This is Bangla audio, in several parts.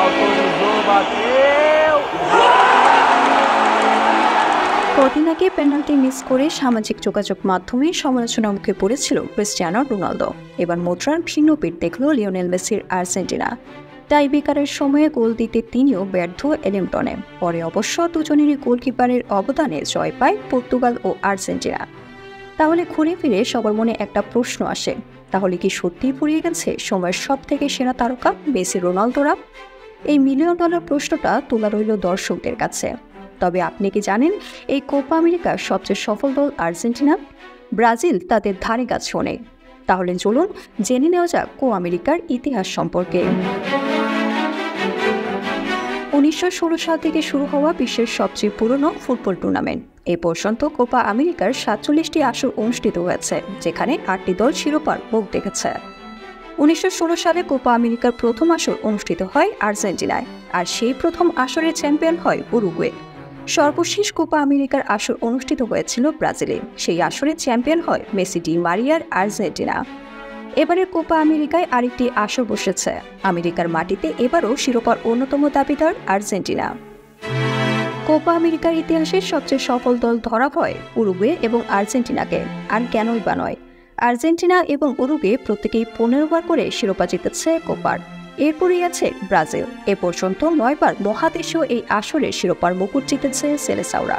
Autorizou, bateu! কদিন আগে পেনাল্টি মিস করে সামাজিক যোগাযোগ মাধ্যমে সমালোচনার মুখে পড়েছিল ক্রিস্টিয়ানো রোনালদো। এবার মুদ্রার ভিন্ন পিঠ দেখল লিওনেল মেসির আর্জেন্টিনা। টাইব্রেকারের সময়ে গোল দিতে তিনিও ব্যর্থ এলিংটনে। পরে অবশ্য দুজনেরই গোলকিপারের অবদানে জয় পায় পর্তুগাল ও আর্জেন্টিনা। তাহলে ঘুরে ফিরে সবার মনে একটা প্রশ্ন আসে, তাহলে কি সত্যিই ফুরিয়ে গেছে সময়ের সব থেকে সেরা তারকা মেসি রোনালদোরা? এই মিলিয়ন ডলার প্রশ্নটা তোলা রইল দর্শকদের কাছে। তবে আপনি কি জানেন এই কোপা আমেরিকার সবচেয়ে সফল দল আর্জেন্টিনা? ব্রাজিল তাদের ধারে কাছেও নেই। তাহলে চলুন জেনে নেওয়া যাক কোপা আমেরিকার ইতিহাস সম্পর্কে। 1916 সাল থেকে শুরু হওয়া বিশ্বের সবচেয়ে পুরনো ফুটবল টুর্নামেন্ট। এ পর্যন্ত কোপা আমেরিকার 47টি আসর অনুষ্ঠিত হয়েছে, যেখানে 8টি দল শিরোপার মুখ দেখেছে। 1916 সালে কোপা আমেরিকার প্রথম আসর অনুষ্ঠিত হয় আর্জেন্টিনায়, আর সেই প্রথম আসরের চ্যাম্পিয়ন হয় উরুগুয়ে। সর্বশেষ কোপা আমেরিকার আসর অনুষ্ঠিত হয়েছিল ব্রাজিলে, সেই আসরে চ্যাম্পিয়ন হয় মেসি ডি মারিয়ার আর্জেন্টিনা। এবারের কোপা আমেরিকায় আরেকটি আসর বসেছে আমেরিকার মাটিতে, এবারও শিরোপার অন্যতম দাবিদার আর্জেন্টিনা। কোপা আমেরিকার ইতিহাসের সবচেয়ে সফল দল ধরা হয় উরুগুয়ে এবং আর্জেন্টিনাকে, আর কেনই বা নয়। আর্জেন্টিনা এবং উরুগুয়ে প্রত্যেকেই 15 বার করে শিরোপা জিতেছে কোপার। এরপরই আছে ব্রাজিল, এ পর্যন্ত 9 বার মহাদেশীয় এই আসরের শিরোপার মুকুট জিতেছে সেলেসাওরা।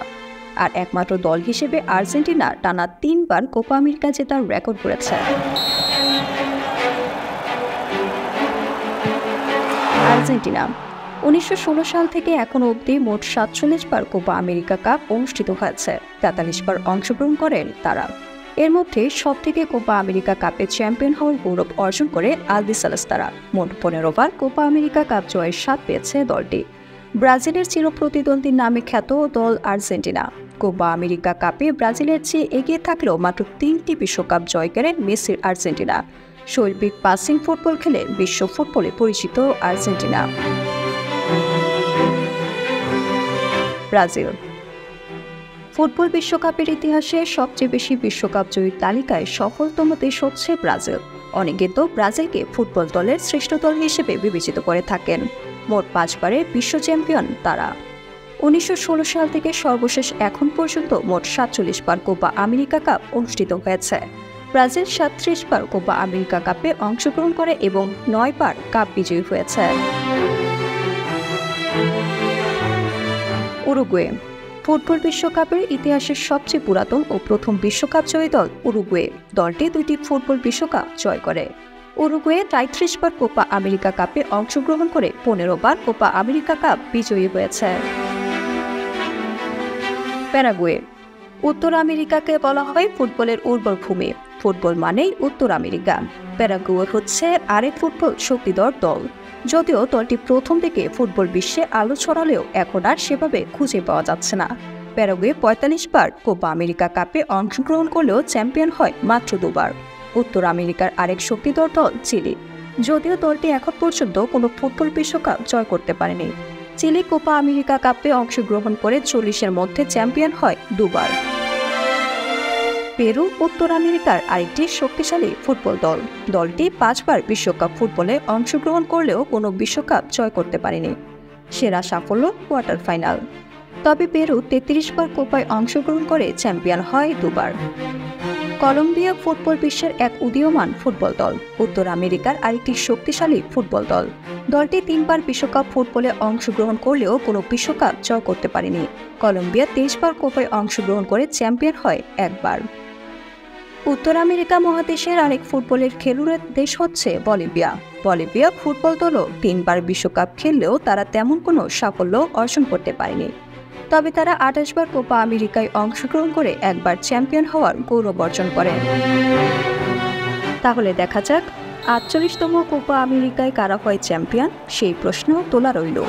আর একমাত্র দল হিসেবে আর্জেন্টিনা টানা 3 বার কোপা আমেরিকা জেতার রেকর্ড করেছে। আর্জেন্টিনা 1916 সাল থেকে এখনো অবধি মোট 47 বার কোপা আমেরিকা কাপ অনুষ্ঠিত হয়েছে, 43 বার অংশগ্রহণ করেন তারা। এর মধ্যে সবথেকে কোপা আমেরিকা কাপে চ্যাম্পিয়ন হওয়ার গৌরব অর্জন করে আলবিসেলেস্তারা। মোট 15 বার কোপা আমেরিকা কাপ জয়ের স্বাদ পেয়েছে দলটি। ব্রাজিলের চিরপ্রতিদ্বন্দ্বীর নামে খ্যাত দল আর্জেন্টিনা কোপা আমেরিকা কাপে ব্রাজিলের চেয়ে এগিয়ে থাকলেও মাত্র 3টি বিশ্বকাপ জয় করেন মেসির আর্জেন্টিনা। শৈল্পিক পাসিং ফুটবল খেলে বিশ্ব ফুটবলে পরিচিত আর্জেন্টিনা। ব্রাজিল ফুটবল বিশ্বকাপের ইতিহাসে সবচেয়ে বেশি বিশ্বকাপ জয়ীর তালিকায় সফলতম দেশ হচ্ছে ব্রাজিল। অনেকে তো ব্রাজিলকে ফুটবল দলের শ্রেষ্ঠ দল হিসেবে বিবেচিত করে থাকেন। মোট 5 বারের বিশ্ব চ্যাম্পিয়ন তারা। 1916 সাল থেকে সর্বশেষ এখন পর্যন্ত মোট 47 বার কোপা আমেরিকা কাপ অনুষ্ঠিত হয়েছে। ব্রাজিল 37 বার কোপা আমেরিকা কাপে অংশগ্রহণ করে এবং 9 বার কাপ বিজয়ী হয়েছে। উরুগুয়ে ফুটবল বিশ্বকাপের ইতিহাসের সবচেয়ে পুরাতন ও প্রথম বিশ্বকাপ জয়ী দল উরুগুয়ে। দলটি 2টি ফুটবল বিশ্বকাপ জয় করে। উরুগুয়ে 33 বার কোপা আমেরিকা কাপে অংশগ্রহণ করে 15 বার কোপা আমেরিকা কাপ বিজয়ী হয়েছে। প্যারাগুয়ে উত্তর আমেরিকাকে বলা হয় ফুটবলের উর্বর ভূমি। ফুটবল মানেই উত্তর আমেরিকা। প্যারাগুয়ে হচ্ছে আরেক ফুটবল শক্তিধর দল। যদিও দলটি প্রথম দিকে ফুটবল বিশ্বে আলো ছড়ালেও এখন আর সেভাবে খুঁজে পাওয়া যাচ্ছে না। প্যারাগুয়ে 45 বার কোপা আমেরিকা কাপে অংশগ্রহণ করলেও চ্যাম্পিয়ন হয় মাত্র 2 বার। উত্তর আমেরিকার আরেক শক্তিধর দল চিলি। যদিও দলটি এখন পর্যন্ত কোনো ফুটবল বিশ্বকাপ জয় করতে পারেনি। চিলি কোপা আমেরিকা কাপে অংশগ্রহণ করে 40-এর মধ্যে চ্যাম্পিয়ন হয় 2 বার। পেরু উত্তর আমেরিকার আরেকটি শক্তিশালী ফুটবল দল। দলটি 5 বার বিশ্বকাপ ফুটবলে অংশগ্রহণ করলেও কোনো বিশ্বকাপ জয় করতে পারেনি। সেরা সাফল্য কোয়ার্টার ফাইনাল। তবে পেরু 33 বার কোপায় অংশগ্রহণ করে চ্যাম্পিয়ন হয় 2 বার। কলম্বিয়া ফুটবল বিশ্বের এক উদীয়মান ফুটবল দল। উত্তর আমেরিকার আরেকটি শক্তিশালী ফুটবল দল। দলটি 3 বার বিশ্বকাপ ফুটবলে অংশগ্রহণ করলেও কোনো বিশ্বকাপ জয় করতে পারেনি। কলম্বিয়া 23 বার কোপায় অংশগ্রহণ করে চ্যাম্পিয়ন হয় 1 বার। উত্তর আমেরিকা মহাদেশের আরেক ফুটবলের খেলুড়ে দেশ হচ্ছে বলিভিয়া। বলিভিয়া ফুটবল দলও 3 বার বিশ্বকাপ খেললেও তারা তেমন কোনো সাফল্য অর্জন করতে পারেনি। তবে তারা 28 বার কোপা আমেরিকায় অংশগ্রহণ করে 1 বার চ্যাম্পিয়ন হওয়ার গৌরব অর্জন করে। তাহলে দেখা যাক 48তম কোপা আমেরিকায় কারা হয় চ্যাম্পিয়ন, সেই প্রশ্ন তোলা রইল।